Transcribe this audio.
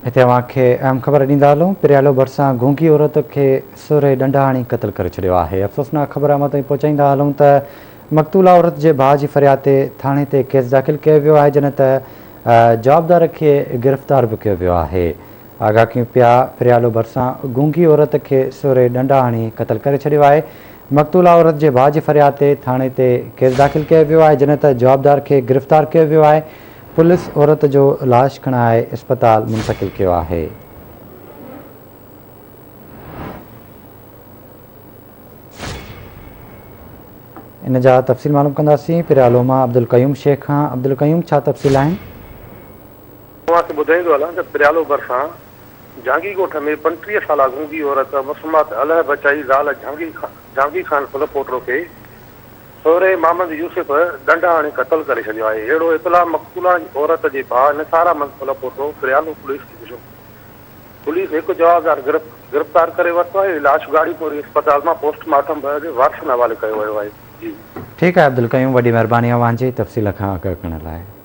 हिते अवांखे अहम ख़बर ॾींदा हलूं। पिरियालो भरिसां गूंगी औरत खे सुरे डंडा हणी क़तल करे छॾियो आहे। अफ़सोसनाक ख़बर अमां ताईं पहुचाईंदा हलूं त मक़तूला औरत जे भाउ जी फ़रियाद ते थाणे ते केस दाख़िल कयो वियो आहे, जन त जवाबदार खे गिरफ़्तार बि कयो वियो आहे। आगाह कयूं पिया, पिरियालो भरिसां गूंगी औरत खे सुरे डंडा हणी क़तल करे छॾियो आहे। मक़तूला औरत जे भाउ जी फ़रियाद ते थाणे ते केस दाख़िल कयो वियो आहे, जन त जवाबदार खे गिरफ़्तार कयो वियो आहे। पुलिस औरत जो लाश खणाए अस्पताल मुंतक़िल कियो आहे। इन जा तफ़सील मालूम कंदासीं पिरियालो मां अब्दुल क़यूम शेख खां। अब्दुल क़यूम, छा तफ़सील आहिनि? तव्हांखे ॿुधाईंदो हलां त पिरियालो भरिसां जहांगी ॻोठ में 35 साला गूंगी औरत मसूमात अलह बचाई ज़ाल जहांगी ख़ान फुल पोटो खे सहुरे मोहम्मद यूसुफ डंडा हणी क़तल करे छॾियो आहे। अहिड़ो इतला मक़तूला औरत जे भाउ निसार अहमद फुल पोटो पिरियालो पुलिस खे ॾिनो। पुलिस हिकु जवाबदार गिरफ़्तार करे वरितो आहे। लाश गाड़ीपुरी अस्पताल मां पोस्टमार्टम बैदि वारसनि हवाले कयो वियो आहे। जी ठीकु आहे अब्दुल क़यूम, वॾी महिरबानी अवांजी तफ़सील खां आगाह करण लाइ।